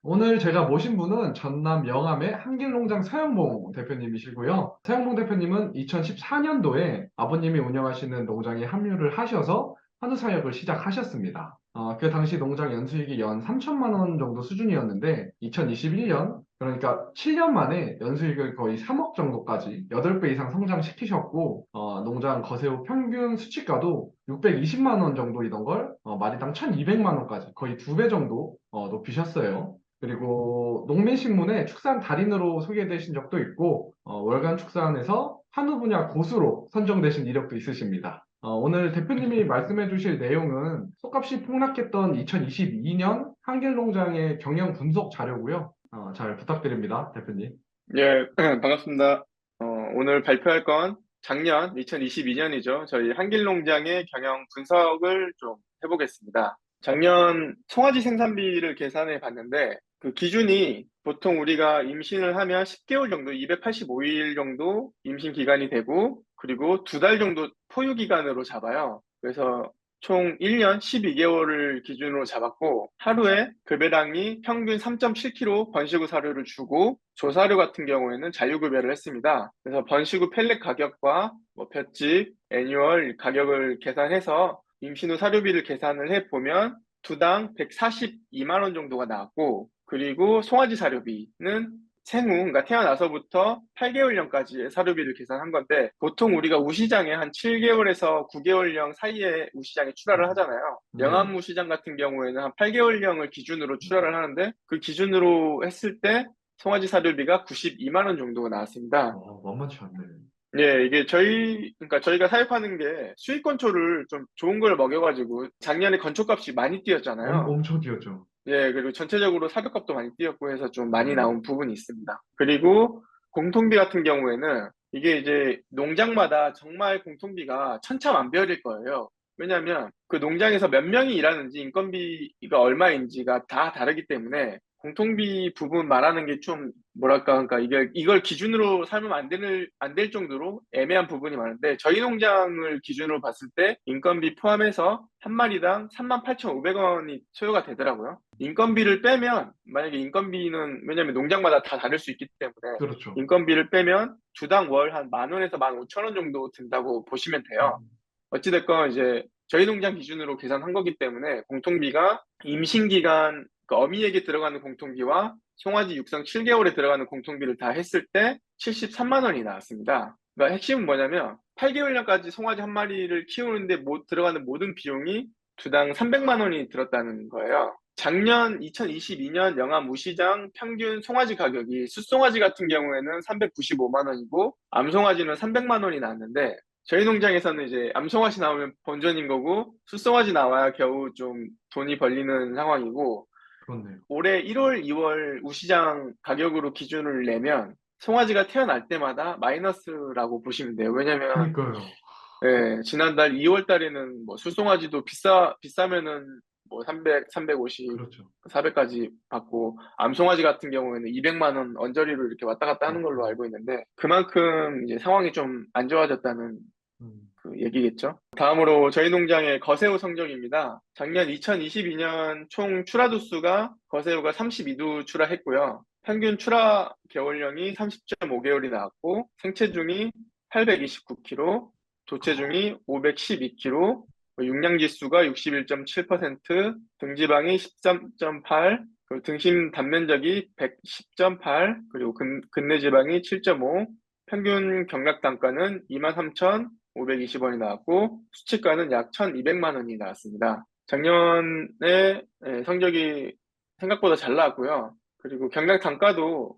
오늘 제가 모신 분은 전남 영암의 한길농장 서영봉 대표님이시고요. 서영봉 대표님은 2014년도에 아버님이 운영하시는 농장에 합류를 하셔서 한우 사역을 시작하셨습니다. 그 당시 농장 연수익이 연 3천만 원 정도 수준이었는데 2021년, 그러니까 7년 만에 연수익을 거의 3억 정도까지 8배 이상 성장시키셨고, 농장 거세후 평균 수치가도 620만 원 정도이던 걸 마리당 1,200만 원까지 거의 2배 정도 높이셨어요. 그리고 농민신문에 축산 달인으로 소개되신 적도 있고, 월간 축산에서 한우 분야 고수로 선정되신 이력도 있으십니다. 오늘 대표님이 말씀해 주실 내용은 속값이 폭락했던 2022년 한길농장의 경영 분석 자료고요. 잘 부탁드립니다, 대표님. 예, 반갑습니다. 오늘 발표할 건 작년 2022년이죠. 저희 한길농장의 경영 분석을 좀 해보겠습니다. 작년 송아지 생산비를 계산해 봤는데 그 기준이 보통 우리가 임신을 하면 10개월 정도, 285일 정도 임신 기간이 되고 그리고 2달 정도 포유 기간으로 잡아요. 그래서 총 1년 12개월을 기준으로 잡았고 하루에 급여량이 평균 3.7kg 번식후 사료를 주고 조사료 같은 경우에는 자유급여를 했습니다. 그래서 번식후 펠렛 가격과 볏짚, 애뉴얼 가격을 계산해서 임신 후 사료비를 계산을 해보면 두당 142만 원 정도가 나왔고 그리고 송아지 사료비는 생후, 그러니까 태어나서부터 8개월령까지의 사료비를 계산한 건데, 보통 우리가 우시장에 한 7개월에서 9개월령 사이에 우시장에 출하를 하잖아요. 네. 영암 우시장 같은 경우에는 한 8개월령을 기준으로 출하를 하는데, 그 기준으로 했을 때 송아지 사료비가 92만 원 정도가 나왔습니다. 만만치 않네. 예, 이게 그러니까 저희가 사육하는 게 수익건초를 좀 좋은 걸 먹여가지고 작년에 건초값이 많이 뛰었잖아요. 엄청 뛰었죠. 예, 그리고 전체적으로 사료값도 많이 뛰었고 해서 좀 많이 네. 나온 부분이 있습니다. 그리고 공통비 같은 경우에는 이게 이제 농장마다 정말 공통비가 천차만별일 거예요. 왜냐하면 그 농장에서 몇 명이 일하는지 인건비가 얼마인지가 다 다르기 때문에 공통비 부분 말하는 게 좀 뭐랄까, 그러니까 이걸 기준으로 삼으면 안 될 정도로 애매한 부분이 많은데 저희 농장을 기준으로 봤을 때 인건비 포함해서 한 마리당 38,500원이 소요가 되더라고요. 인건비를 빼면 만약에 인건비는 왜냐면 농장마다 다 다를 수 있기 때문에 그렇죠. 인건비를 빼면 주당 월 한 10,000원에서 15,000원 정도 든다고 보시면 돼요. 음, 어찌됐건 이제 저희 농장 기준으로 계산한 거기 때문에 공통비가 임신 기간 그 어미에게 들어가는 공통비와 송아지 육성 7개월에 들어가는 공통비를 다 했을 때 73만 원이 나왔습니다. 그러니까 핵심은 뭐냐면 8개월령까지 송아지 한 마리를 키우는데 들어가는 모든 비용이 주당 300만 원이 들었다는 거예요. 작년 2022년 영암 우시장 평균 송아지 가격이 숫송아지 같은 경우에는 395만 원이고 암송아지는 300만 원이 나왔는데 저희 농장에서는 이제 암송아지 나오면 본전인 거고 숫송아지 나와야 겨우 좀 돈이 벌리는 상황이고 그렇네요. 올해 1월, 2월 우시장 가격으로 기준을 내면 송아지가 태어날 때마다 마이너스라고 보시면 돼요. 왜냐면 그니까요. 예, 지난달 2월 달에는 뭐 술송아지도 비싸면은 뭐 300, 350, 그렇죠. 400까지 받고 암송아지 같은 경우에는 200만 원 언저리로 이렇게 왔다 갔다 하는 걸로 맞습니다. 알고 있는데 그만큼 이제 상황이 좀 안 좋아졌다는 음, 그 얘기겠죠. 다음으로 저희 농장의 거세우 성적입니다. 작년 2022년 총 출하 두수가 거세우가 32두 출하했고요. 평균 출하 개월령이 30.5개월이 나왔고 생체중이 829kg, 도체중이 512kg, 육량지수가 61.7%, 등지방이 13.8, 그리고 등심 단면적이 110.8, 그리고 근내지방이 7.5, 평균 경락 단가는 23,520원이 나왔고 수치가는 약 1,200만 원이 나왔습니다. 작년에 성적이 생각보다 잘 나왔고요. 그리고 경락 단가도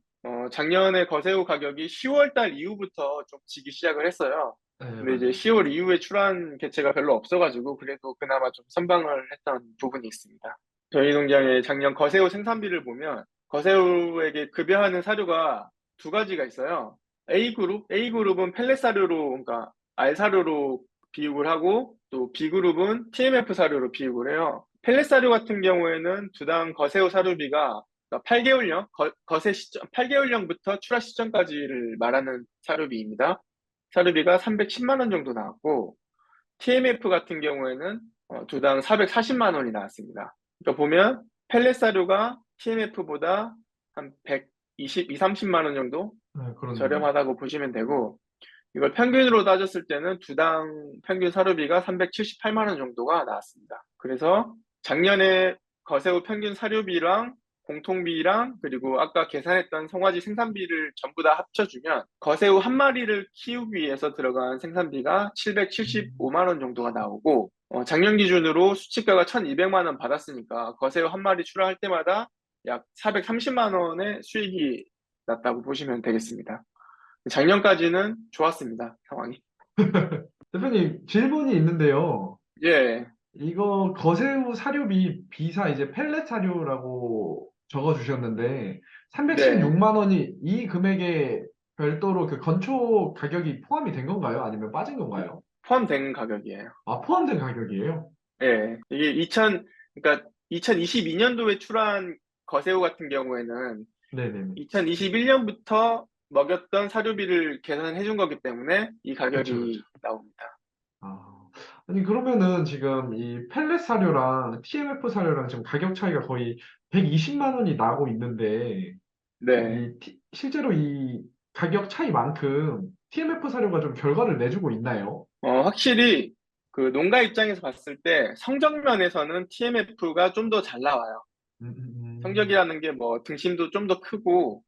작년에 거세우 가격이 10월 달 이후부터 좀 지기 시작을 했어요. 네, 근데 이제 맞아요. 10월 이후에 출한 개체가 별로 없어가지고 그래도 그나마 좀 선방을 했던 부분이 있습니다. 저희 농장의 작년 거세우 생산비를 보면 거세우에게 급여하는 사료가 두 가지가 있어요. A그룹은 펠렛 사료로, 그러니까 알 사료로 비육을 하고 또 B그룹은 TMF 사료로 비육을 해요. 펠렛 사료 같은 경우에는 주당 거세우 사료비가 8개월령, 거세 시점, 8개월령부터 출하 시점까지를 말하는 사료비입니다. 사료비가 310만 원 정도 나왔고 TMF 같은 경우에는 두당 440만 원이 나왔습니다. 그러니까 보면 펠렛 사료가 TMF보다 한 120, 30만 원 정도 네, 그렇네요. 저렴하다고 보시면 되고, 이걸 평균으로 따졌을 때는 두당 평균 사료비가 378만 원 정도가 나왔습니다. 그래서 작년에 거세우 평균 사료비랑 공통비랑 그리고 아까 계산했던 송아지 생산비를 전부 다 합쳐주면 거세우 한 마리를 키우기 위해서 들어간 생산비가 음, 775만 원 정도가 나오고 작년 기준으로 수치가가 1,200만 원 받았으니까 거세우 한 마리 출하할 때마다 약 430만 원의 수익이 났다고 보시면 되겠습니다. 작년까지는 좋았습니다, 상황이. 대표님, 질문이 있는데요. 예, 이거 거세우 사료비 비사 이제 펠렛 사료라고 적어주셨는데 네. 376만 원이 이 금액에 별도로 그 건초 가격이 포함이 된 건가요? 아니면 빠진 건가요? 포함된 가격이에요. 아, 포함된 가격이에요? 예. 이게 그러니까 2022년도에 출한 거세우 같은 경우에는 네네네. 2021년부터 먹였던 사료비를 계산해 준 거기 때문에 이 그쵸, 그쵸. 가격이 나옵니다. 아, 아니, 그러면은 지금 이 펠렛 사료랑 TMF 사료랑 지금 가격 차이가 거의 120만 원이 나고 있는데, 네. 실제로 이 가격 차이만큼 TMF 사료가 좀 결과를 내주고 있나요? 확실히 그 농가 입장에서 봤을 때 성적면에서는 TMF가 좀 더 잘 나와요. 음, 음, 음. 성적이라는 게 뭐 등심도 좀 더 크고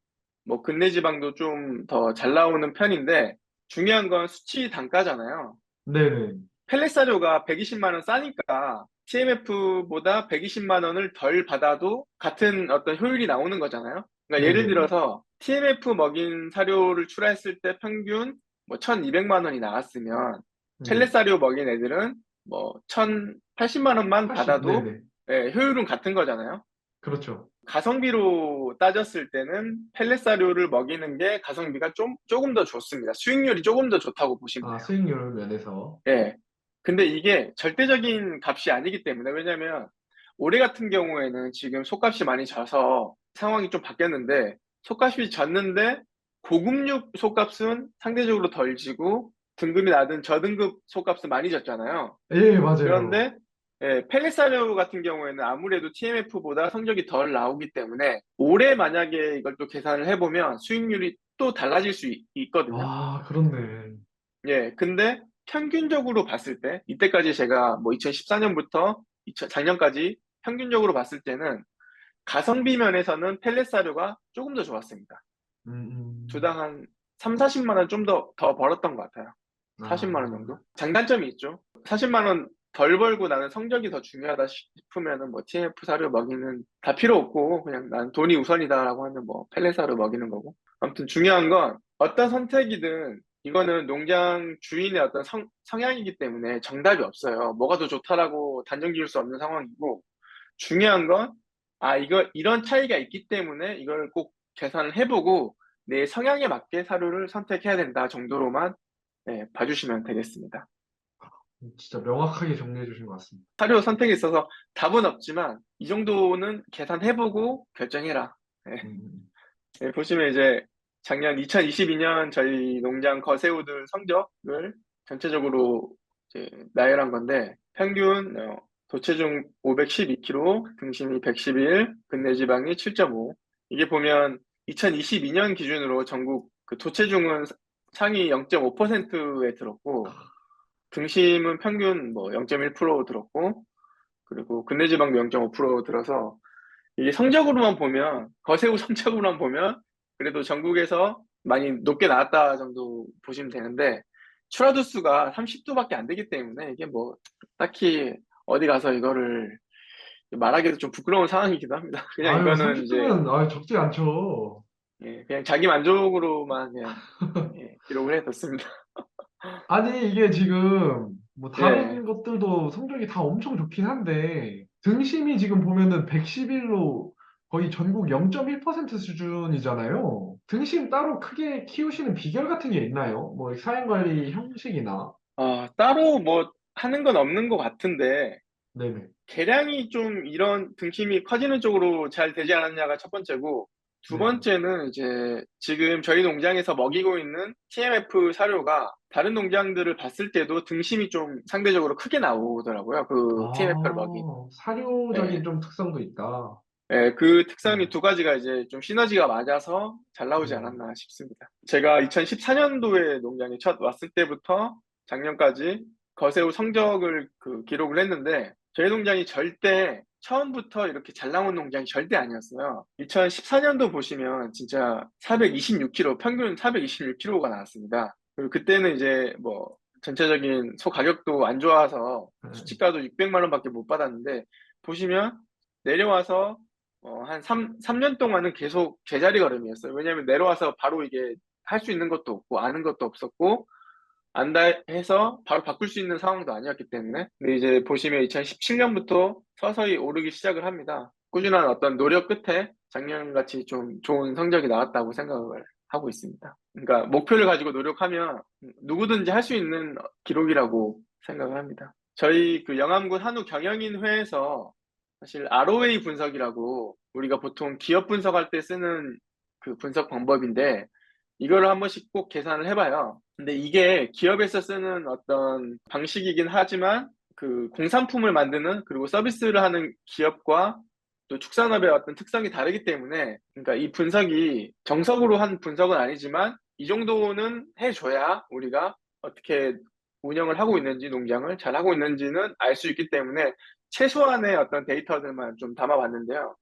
뭐 근내 지방도 좀 더 잘 나오는 편인데 중요한 건 수치 단가잖아요. 네네. 펠렛 사료가 120만 원 싸니까 TMF보다 120만 원을 덜 받아도 같은 어떤 효율이 나오는 거잖아요. 그러니까 예를 네네네. 들어서 TMF 먹인 사료를 출하했을 때 평균 뭐 1,200만 원이 나왔으면 펠렛 네. 사료 먹인 애들은 뭐 1,080만 원만 80, 받아도 네네. 효율은 같은 거잖아요. 그렇죠. 가성비로 따졌을 때는 펠렛 사료를 먹이는 게 가성비가 조금 더 좋습니다. 수익률이 조금 더 좋다고 보시면 아, 돼요. 수익률 면에서. 예. 근데 이게 절대적인 값이 아니기 때문에, 왜냐면 올해 같은 경우에는 지금 속값이 많이 져서 상황이 좀 바뀌었는데, 속값이 졌는데 고급육 속값은 상대적으로 덜 지고 등급이 낮은 저등급 속값은 많이 졌잖아요. 예, 맞아요. 그런데 펠릿 사료 같은 경우에는 아무래도 TMF보다 성적이 덜 나오기 때문에 올해 만약에 이걸 또 계산을 해보면 수익률이 또 달라질 수 있거든요. 아, 그렇네. 예, 근데 평균적으로 봤을 때, 이때까지 제가 뭐 2014년부터 작년까지 평균적으로 봤을 때는 가성비 면에서는 펠렛 사료가 조금 더 좋았습니다. 음. 주당 한 3, 40만 원 좀 더 벌었던 것 같아요. 40만 원 아, 정도? 장단점이 있죠. 40만 원 덜 벌고 나는 성적이 더 중요하다 싶으면은 뭐 TMF 사료 먹이는 다 필요 없고 그냥 난 돈이 우선이다라고 하면 뭐 펠렛 사료 먹이는 거고. 아무튼 중요한 건 어떤 선택이든 이거는 농장 주인의 어떤 성향이기 때문에 정답이 없어요. 뭐가 더 좋다라고 단정 지을 수 없는 상황이고 중요한 건 이런 차이가 있기 때문에 이걸 꼭 계산을 해보고 내 성향에 맞게 사료를 선택해야 된다 정도로만 봐주시면 되겠습니다. 진짜 명확하게 정리해 주신 것 같습니다. 사료 선택에 있어서 답은 없지만 이 정도는 계산해보고 결정해라. 네. 음. 보시면 이제 작년 2022년 저희 농장 거새우들 성적을 전체적으로 이제 나열한 건데 평균 도체중 512kg, 등심이 111, 근내 지방이 7.5. 이게 보면 2022년 기준으로 전국 그 도체중은 상위 0.5%에 들었고 등심은 평균 뭐 0.1% 들었고 그리고 근내 지방도 0.5% 들어서 이게 성적으로만 보면, 거세고 성적으로만 보면, 그래도 전국에서 많이 높게 나왔다 정도 보시면 되는데, 추라도 수가 30도밖에 안 되기 때문에, 이게 뭐, 딱히 어디 가서 이거를 말하기도 좀 부끄러운 상황이기도 합니다. 그냥 아유, 이거는 이제, 30도면, 아유, 적지 않죠. 그냥 자기 만족으로만 그냥, 기록을 해뒀습니다. 아니, 이게 지금, 뭐, 예. 다른 것들도 성적이 다 엄청 좋긴 한데, 등심이 지금 보면은 111로 거의 전국 0.1% 수준이잖아요. 등심 따로 크게 키우시는 비결 같은 게 있나요? 뭐, 사양관리 형식이나. 따로 뭐, 하는 건 없는 것 같은데, 네네. 개량이 좀 이런 등심이 커지는 쪽으로 잘 되지 않았냐가 첫 번째고, 두 네네. 번째는 이제 지금 저희 농장에서 먹이고 있는 TMF 사료가 다른 농장들을 봤을 때도 등심이 좀 상대적으로 크게 나오더라고요. 그 TMF를 먹인. 아, 사료적인 예. 좀 특성도 있다. 예, 그 네. 특성이 두 가지가 이제 좀 시너지가 맞아서 잘 나오지 음, 않았나 싶습니다. 제가 2014년도에 농장에 첫 왔을 때부터 작년까지 거세우 성적을 기록을 했는데 저희 농장이 절대 처음부터 이렇게 잘 나온 농장이 절대 아니었어요. 2014년도 보시면 진짜 426kg, 평균 426kg가 나왔습니다. 그리고 그때는 이제 뭐 전체적인 소 가격도 안 좋아서 네. 수치가도 600만 원밖에 못 받았는데 보시면 내려와서 한 3년 동안은 계속 제자리 걸음이었어요. 왜냐하면 내려와서 바로 이게 할 수 있는 것도 없고 아는 것도 없었고 안다 해서 바로 바꿀 수 있는 상황도 아니었기 때문에. 근데 이제 보시면 2017년부터 서서히 오르기 시작을 합니다. 꾸준한 어떤 노력 끝에 작년같이 좀 좋은 성적이 나왔다고 생각을 하고 있습니다. 그러니까 목표를 가지고 노력하면 누구든지 할 수 있는 기록이라고 생각을 합니다. 저희 그 영암군 한우 경영인회에서 사실 ROA 분석이라고 우리가 보통 기업 분석할 때 쓰는 그 분석 방법인데 이거를 한 번씩 꼭 계산을 해봐요. 근데 이게 기업에서 쓰는 어떤 방식이긴 하지만 그 공산품을 만드는 그리고 서비스를 하는 기업과 또 축산업의 어떤 특성이 다르기 때문에 그러니까 이 분석이 정석으로 한 분석은 아니지만 이 정도는 해줘야 우리가 어떻게 운영을 하고 있는지 농장을 잘 하고 있는지는 알 수 있기 때문에 최소한의 어떤 데이터들만 좀 담아봤는데요.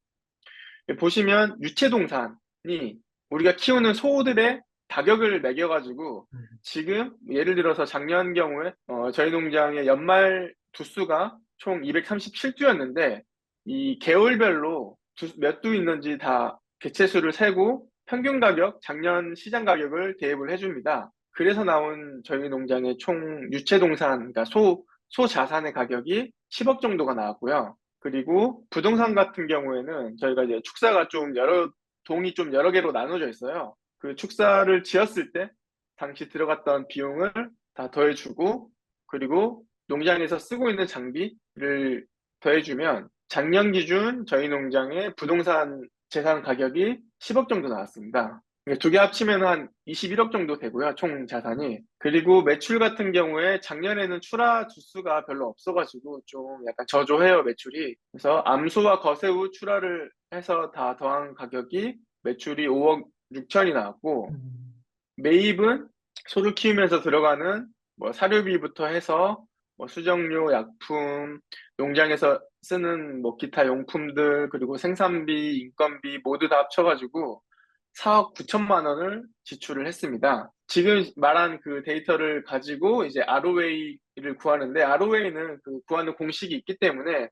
보시면 유체동산이 우리가 키우는 소들의 가격을 매겨가지고 지금 예를 들어서 작년 경우에 저희 농장의 연말 두수가 총 237두였는데 이 개월별로 몇 두 있는지 다 개체수를 세고 평균 가격, 작년 시장 가격을 대입을 해줍니다. 그래서 나온 저희 농장의 총 유체동산, 그러니까 소 자산의 가격이 10억 정도가 나왔고요. 그리고 부동산 같은 경우에는 저희가 이제 축사가 좀 동이 좀 여러 개로 나눠져 있어요. 그 축사를 지었을 때 당시 들어갔던 비용을 다 더해주고 그리고 농장에서 쓰고 있는 장비를 더해주면 작년 기준 저희 농장의 부동산 재산 가격이 10억 정도 나왔습니다. 두 개 합치면 한 21억 정도 되고요, 총 자산이. 그리고 매출 같은 경우에 작년에는 출하 주수가 별로 없어가지고 좀 약간 저조해요, 매출이. 그래서 암소와 거새우 출하를 해서 다 더한 가격이 매출이 5억 6천이 나왔고, 음, 매입은 소를 키우면서 들어가는 뭐 사료비부터 해서 뭐 수정료, 약품, 농장에서 쓰는 뭐 기타 용품들, 그리고 생산비, 인건비 모두 다 합쳐가지고 4억 9천만 원을 지출을 했습니다. 지금 말한 그 데이터를 가지고 이제 ROA를 구하는데 ROA는 그 구하는 공식이 있기 때문에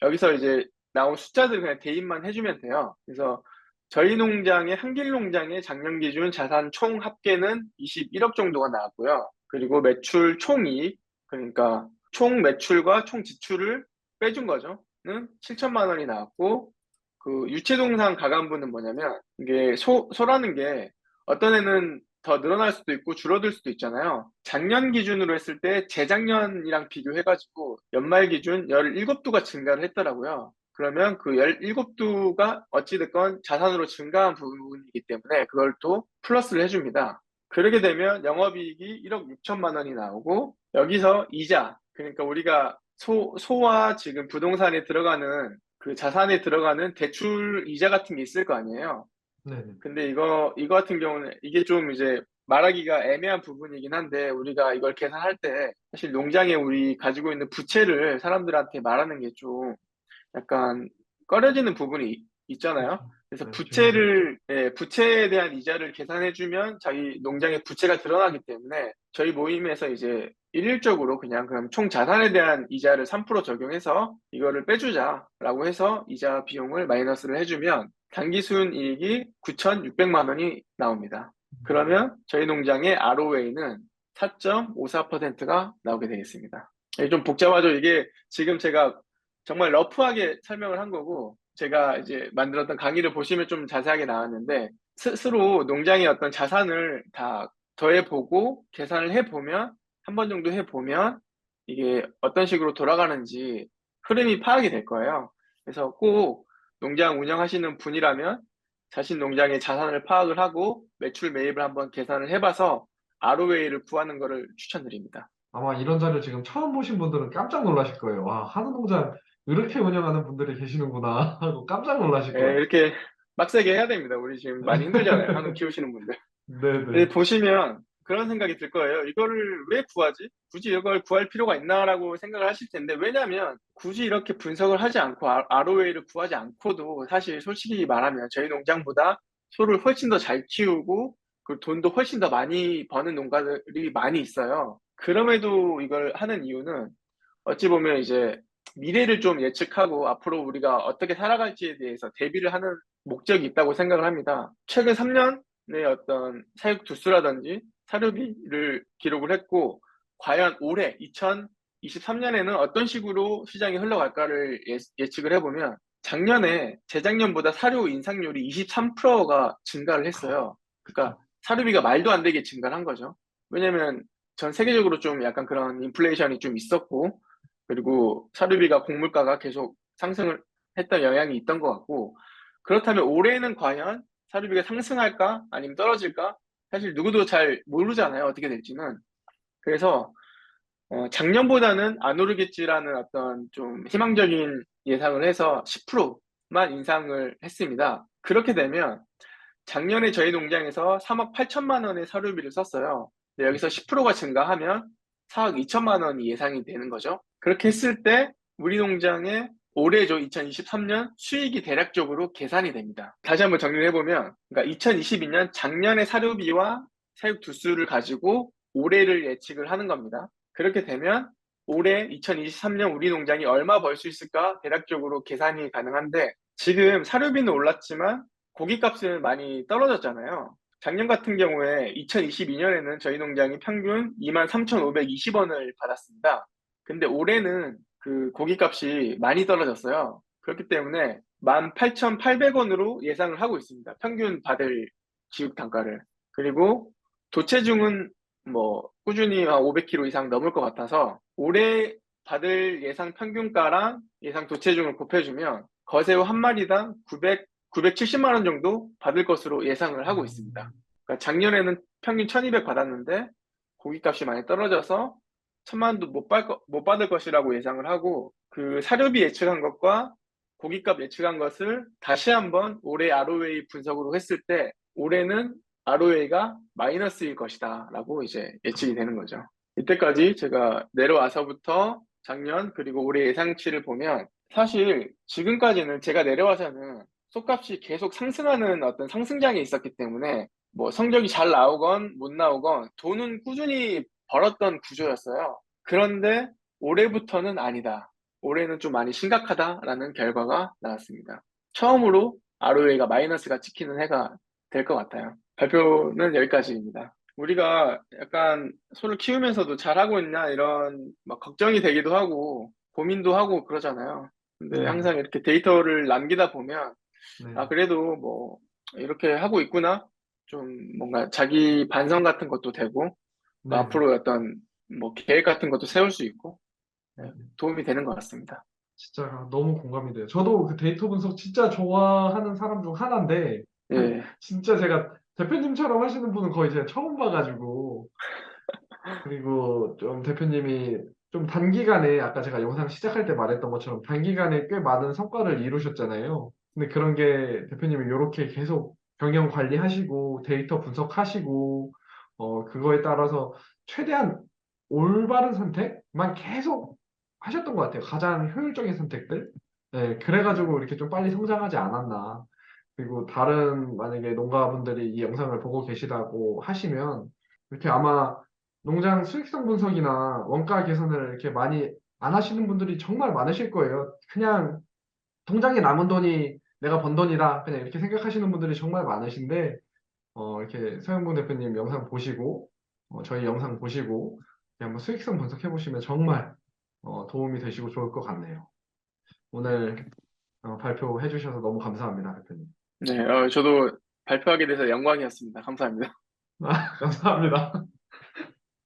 여기서 이제 나온 숫자들 그냥 대입만 해주면 돼요. 그래서 저희 농장의 한길 농장의 작년 기준 자산 총 합계는 21억 정도가 나왔고요. 그리고 매출 총이익 그러니까 총 매출과 총 지출을 빼준 거죠.는 7천만 원이 나왔고 그 유체동산 가간부는 뭐냐면 이게 소라는 게 어떤 애는 더 늘어날 수도 있고 줄어들 수도 있잖아요. 작년 기준으로 했을 때 재작년이랑 비교해가지고 연말 기준 17두가 증가를 했더라고요. 그러면 그 17두가 어찌됐건 자산으로 증가한 부분이기 때문에 그걸 또 플러스를 해줍니다. 그렇게 되면 영업이익이 1억 6천만 원이 나오고 여기서 이자, 그러니까 우리가 소와 지금 부동산에 들어가는 그 자산에 들어가는 대출 이자 같은 게 있을 거 아니에요. 네네. 근데 이거 같은 경우는 이게 좀 이제 말하기가 애매한 부분이긴 한데 우리가 이걸 계산할 때 사실 농장에 우리 가지고 있는 부채를 사람들한테 말하는 게 좀 약간 꺼려지는 부분이 있잖아요. 그렇죠. 그래서 네, 조심스럽죠. 부채에 대한 이자를 계산해주면 자기 농장의 부채가 드러나기 때문에 저희 모임에서 이제 일률적으로 그냥 그럼 총 자산에 대한 이자를 3% 적용해서 이거를 빼주자라고 해서 이자 비용을 마이너스를 해주면 단기 순이익이 9,600만 원이 나옵니다. 그러면 저희 농장의 ROA는 4.54%가 나오게 되겠습니다. 좀 복잡하죠. 이게 지금 제가 정말 러프하게 설명을 한 거고, 제가 이제 만들었던 강의를 보시면 좀 자세하게 나왔는데, 스스로 농장의 어떤 자산을 다 더해보고, 계산을 해보면, 한 번 정도 해보면, 이게 어떤 식으로 돌아가는지 흐름이 파악이 될 거예요. 그래서 꼭 농장 운영하시는 분이라면, 자신 농장의 자산을 파악을 하고, 매출 매입을 한번 계산을 해봐서, ROA를 구하는 것을 추천드립니다. 아마 이런 자료 지금 처음 보신 분들은 깜짝 놀라실 거예요. 와, 한우 농장 이렇게 운영하는 분들이 계시는구나 하고 깜짝 놀라실 예, 것 같아요. 이렇게 빡세게 해야 됩니다. 우리 지금 많이 힘들잖아요. 한우 키우시는 분들. 근데 네네. 보시면 그런 생각이 들 거예요. 이거를 왜 구하지? 굳이 이걸 구할 필요가 있나라고 생각을 하실 텐데, 왜냐면 굳이 이렇게 분석을 하지 않고 ROA를 구하지 않고도 사실 솔직히 말하면 저희 농장보다 소를 훨씬 더 잘 키우고 그 돈도 훨씬 더 많이 버는 농가들이 많이 있어요. 그럼에도 이걸 하는 이유는 어찌 보면 이제 미래를 좀 예측하고 앞으로 우리가 어떻게 살아갈지에 대해서 대비를 하는 목적이 있다고 생각을 합니다. 최근 3년의 어떤 사육 두수라든지 사료비를 기록을 했고, 과연 올해 2023년에는 어떤 식으로 시장이 흘러갈까를 예측을 해보면, 작년에 재작년보다 사료 인상률이 23%가 증가를 했어요. 그러니까 그쵸. 사료비가 말도 안 되게 증가를 한 거죠. 왜냐면 전 세계적으로 좀 약간 그런 인플레이션이 좀 있었고, 그리고 사료비가 곡물가가 계속 상승을 했던 영향이 있던 것 같고, 그렇다면 올해는 과연 사료비가 상승할까? 아니면 떨어질까? 사실 누구도 잘 모르잖아요. 어떻게 될지는. 그래서 작년보다는 안 오르겠지라는 어떤 좀 희망적인 예상을 해서 10%만 인상을 했습니다. 그렇게 되면 작년에 저희 농장에서 3억 8천만 원의 사료비를 썼어요. 근데 여기서 10%가 증가하면 4억 2천만 원이 예상이 되는 거죠. 그렇게 했을 때 우리 농장의 올해죠, 2023년 수익이 대략적으로 계산이 됩니다. 다시 한번 정리를 해보면, 그러니까 2022년 작년의 사료비와 사육 두수를 가지고 올해를 예측을 하는 겁니다. 그렇게 되면 올해 2023년 우리 농장이 얼마 벌 수 있을까 대략적으로 계산이 가능한데, 지금 사료비는 올랐지만 고기값은 많이 떨어졌잖아요. 작년 같은 경우에 2022년에는 저희 농장이 평균 23,520원을 받았습니다. 근데 올해는 그 고기값이 많이 떨어졌어요. 그렇기 때문에 18,800원으로 예상을 하고 있습니다. 평균 받을 지육 단가를. 그리고 도체중은 뭐 꾸준히 한 500kg 이상 넘을 것 같아서 올해 받을 예상 평균가랑 예상 도체중을 곱해주면 거새우 한 마리당 970만 원 정도 받을 것으로 예상을 하고 있습니다. 음, 그러니까 작년에는 평균 1200 받았는데 고기값이 많이 떨어져서 1000만 원도 못 받을 것이라고 예상을 하고, 그 사료비 예측한 것과 고기값 예측한 것을 다시 한번 올해 ROA 분석으로 했을 때 올해는 ROA가 마이너스일 것이다 라고 이제 예측이 되는 거죠. 이때까지 제가 내려와서부터 작년 그리고 올해 예상치를 보면 사실 지금까지는 제가 내려와서는 솥값이 계속 상승하는 어떤 상승장에 있었기 때문에 뭐 성적이 잘 나오건 못 나오건 돈은 꾸준히 벌었던 구조였어요. 그런데 올해부터는 아니다. 올해는 좀 많이 심각하다라는 결과가 나왔습니다. 처음으로 ROA가 마이너스가 찍히는 해가 될 것 같아요. 발표는 여기까지입니다. 우리가 약간 소를 키우면서도 잘하고 있나 이런 막 걱정이 되기도 하고 고민도 하고 그러잖아요. 근데 네, 항상 이렇게 데이터를 남기다 보면 아, 네, 그래도 뭐 이렇게 하고 있구나. 좀 뭔가 자기 반성 같은 것도 되고 또 네. 앞으로 어떤 뭐 계획 같은 것도 세울 수 있고 네, 도움이 되는 것 같습니다. 진짜 너무 공감이 돼요. 저도 그 데이터 분석 진짜 좋아하는 사람 중 하나인데, 예, 진짜 제가 대표님처럼 하시는 분은 거의 제가 처음 봐가지고, 그리고 좀 대표님이 좀 단기간에, 아까 제가 영상 시작할 때 말했던 것처럼 단기간에 꽤 많은 성과를 이루셨잖아요. 근데 그런 게 대표님이 이렇게 계속 경영 관리하시고, 데이터 분석하시고, 그거에 따라서 최대한 올바른 선택만 계속 하셨던 것 같아요. 가장 효율적인 선택들. 네, 그래가지고 이렇게 좀 빨리 성장하지 않았나. 그리고 다른 만약에 농가분들이 이 영상을 보고 계시다고 하시면 이렇게 아마 농장 수익성 분석이나 원가 계산을 이렇게 많이 안 하시는 분들이 정말 많으실 거예요. 그냥 통장에 남은 돈이 내가 번 돈이다. 그냥 이렇게 생각하시는 분들이 정말 많으신데, 이렇게 서영봉 대표님 영상 보시고, 저희 영상 보시고, 이렇게 한번 수익성 분석해 보시면 정말 도움이 되시고 좋을 것 같네요. 오늘 발표해 주셔서 너무 감사합니다, 대표님. 네, 저도 발표하게 돼서 영광이었습니다. 감사합니다. 감사합니다.